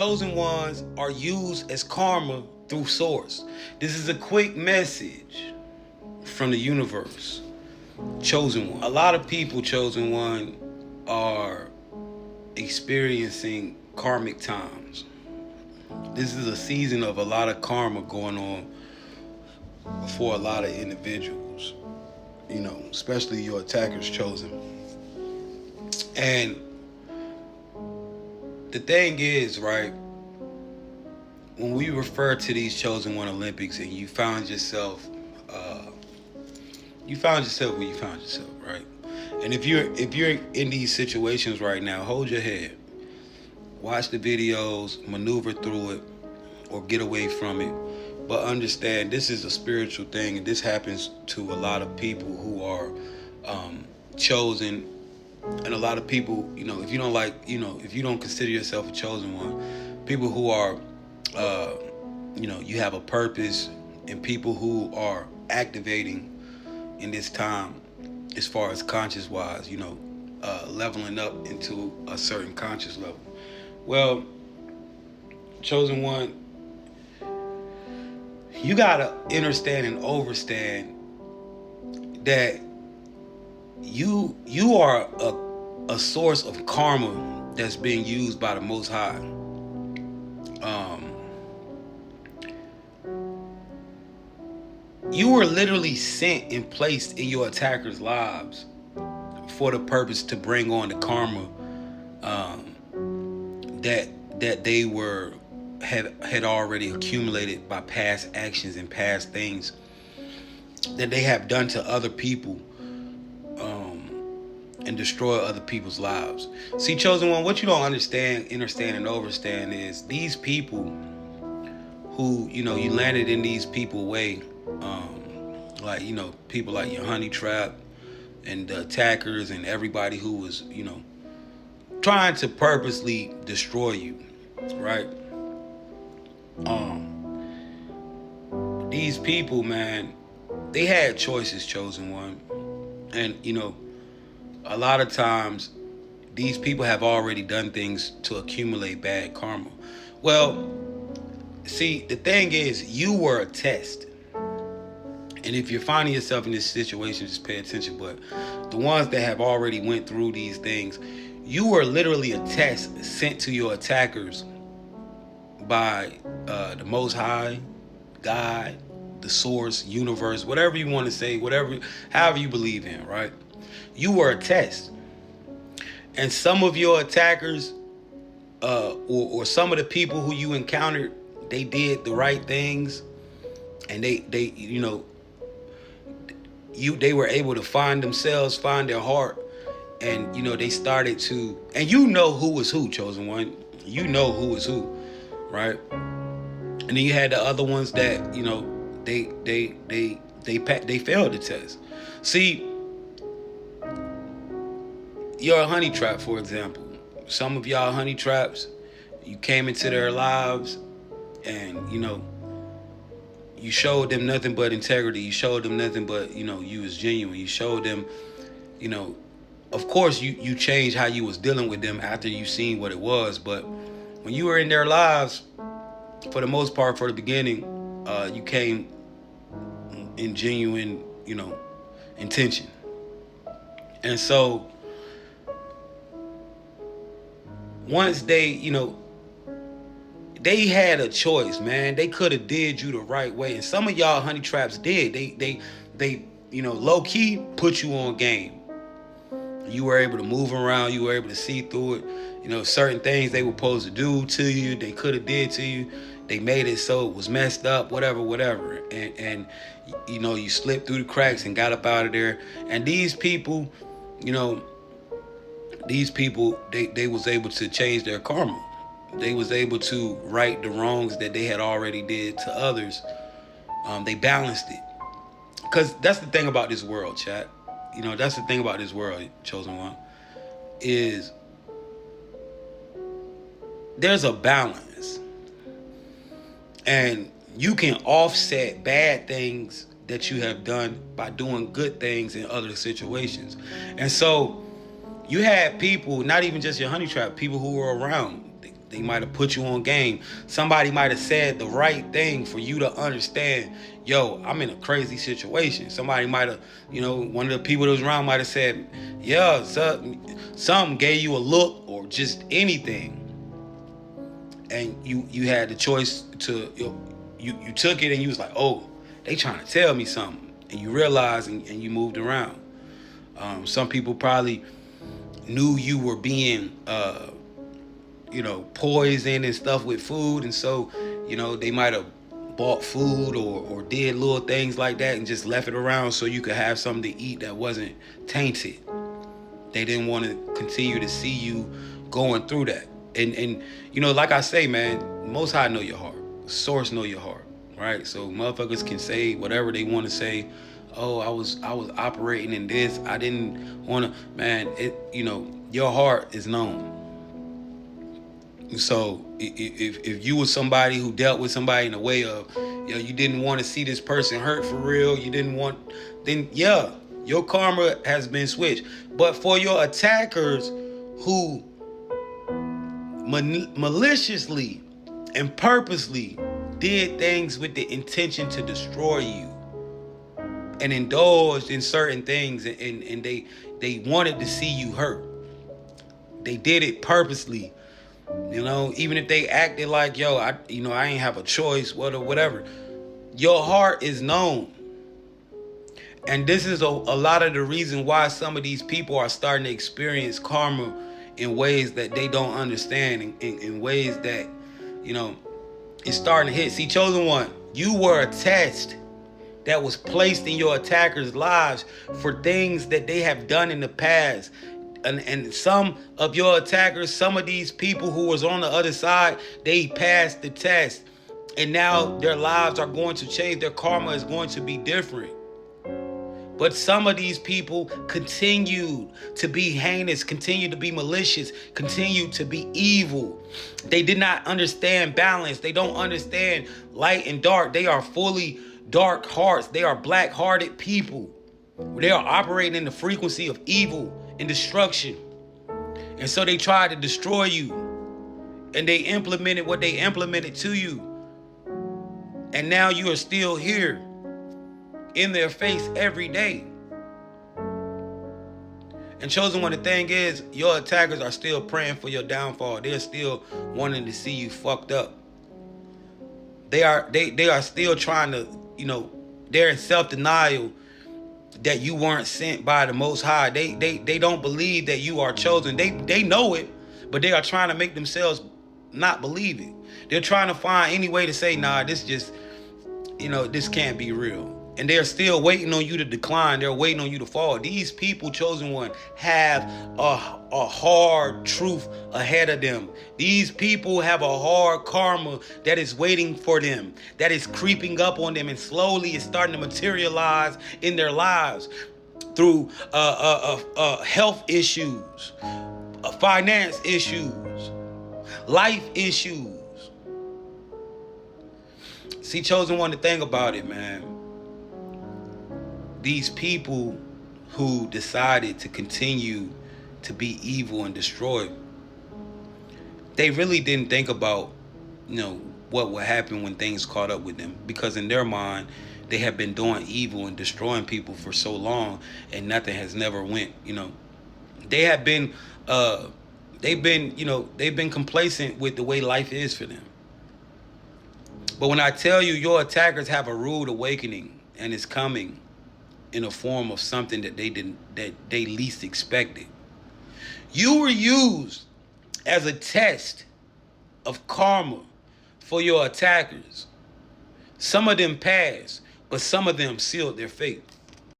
Chosen ones are used as karma through source. This is a quick message from the universe. Chosen one. A lot of people, chosen one, are experiencing karmic times. This is a season of a lot of karma going on for a lot of individuals. Especially your attackers chosen. And the thing is, right, when we refer to these chosen one Olympics and uh, you found yourself where you found yourself, right? And if you're in these situations right now, hold your head. Watch the videos, maneuver through it, or get away from it. But understand this is a spiritual thing, and this happens to a lot of people who are chosen. And a lot of people, if you don't if you don't consider yourself a chosen one, people who are, you have a purpose, and people who are activating in this time, as far as conscious wise, leveling up into a certain conscious level. Well, chosen one, you gotta understand and overstand that you are a source of karma that's being used by the Most High. Um, you were literally sent and placed in your attackers' lives for the purpose to bring on the karma that they were had already accumulated by past actions and past things that they have done to other people, and destroy other people's lives. See, chosen one, what you don't understand, and overstand is these people who you landed in these people way, like people like your honey trap and the attackers and everybody who was trying to purposely destroy you, right? These people, man, they had choices, chosen one, and a lot of times these people have already done things to accumulate bad karma. Well, see, the thing is, you were a test. And if you're finding yourself in this situation, just pay attention. But the ones that have already went through these things, you were literally a test sent to your attackers by the Most High, God, the source, universe, whatever you want to say, however you believe in, right? You were a test. And some of your attackers, or some of the people who you encountered, they did the right things, and they were able to find themselves, find their heart, and they started to, and who was who, chosen one. Who was who, right? And then you had the other ones that they failed the test. See, you're a honey trap, for example. Some of y'all honey traps, you came into their lives, and you showed them nothing but integrity. You showed them nothing but you was genuine. You showed them, of course you changed how you was dealing with them after you seen what it was. But when you were in their lives, for the most part, for the beginning, you came in genuine intention. And so once they had a choice, man. They could have did you the right way, and some of y'all honey traps did. They low key put you on game. You were able to move around. You were able to see through it. Certain things they were supposed to do to you, they could have did to you. They made it so it was messed up, whatever. And you slipped through the cracks and got up out of there. And these people, they was able to change their karma. They was able to right the wrongs that they had already did to others. They balanced it. Because that's the thing about this world, chat. That's the thing about this world, chosen one, is there's a balance. And you can offset bad things that you have done by doing good things in other situations. And so you had people, not even just your honey trap, people who were around. They might have put you on game. Somebody might have said the right thing for you to understand, yo, I'm in a crazy situation. Somebody might have, one of the people that was around might have said, yeah, something gave you a look or just anything. And you had the choice to, you took it and you was like, oh, they trying to tell me something. And you realized and you moved around. Some people probably knew you were being poison and stuff with food, and so they might have bought food or did little things like that and just left it around so you could have something to eat that wasn't tainted. They didn't want to continue to see you going through that. And like I say, man, Most High know your heart, Source know your heart, right? So motherfuckers can say whatever they want to say. Oh, I was operating in this, I didn't want to. Man, your heart is known. So if you were somebody who dealt with somebody in a way of, you didn't want to see this person hurt for real, you didn't want, then yeah, your karma has been switched. But for your attackers who maliciously and purposely did things with the intention to destroy you and indulged in certain things, and they wanted to see you hurt, they did it purposely. Even if they acted like, yo, I ain't have a choice, whatever. Your heart is known. And this is a lot of the reason why some of these people are starting to experience karma in ways that they don't understand, in ways that, it's starting to hit. See, Chosen One, you were a test that was placed in your attackers' lives for things that they have done in the past. And some of your attackers, some of these people who was on the other side, they passed the test. And now their lives are going to change. Their karma is going to be different. But some of these people continue to be heinous, continue to be malicious, continue to be evil. They did not understand balance. They don't understand light and dark. They are fully dark hearts. They are black-hearted people. They are operating in the frequency of evil and destruction. And so they tried to destroy you. And they implemented what they implemented to you. And now you are still here in their face every day. And Chosen One, the thing is, your attackers are still praying for your downfall. They're still wanting to see you fucked up. They are still trying to, they're in self-denial that you weren't sent by the Most High. They don't believe that you are chosen. They know it, but they are trying to make themselves not believe it. They're trying to find any way to say, nah, this just, this can't be real. And they're still waiting on you to decline. They're waiting on you to fall. These people, Chosen One, have a hard truth ahead of them. These people have a hard karma that is waiting for them, that is creeping up on them, and slowly is starting to materialize in their lives through health issues, finance issues, life issues. See, Chosen One, the thing about it, man, these people who decided to continue to be evil and destroy, they really didn't think about, what would happen when things caught up with them. Because in their mind, they have been doing evil and destroying people for so long, and nothing has never went, They have been, they've been complacent with the way life is for them. But when I tell you, your attackers have a rude awakening, and it's coming in a form of something that they least expected. You were used as a test of karma for your attackers. Some of them passed, but some of them sealed their fate.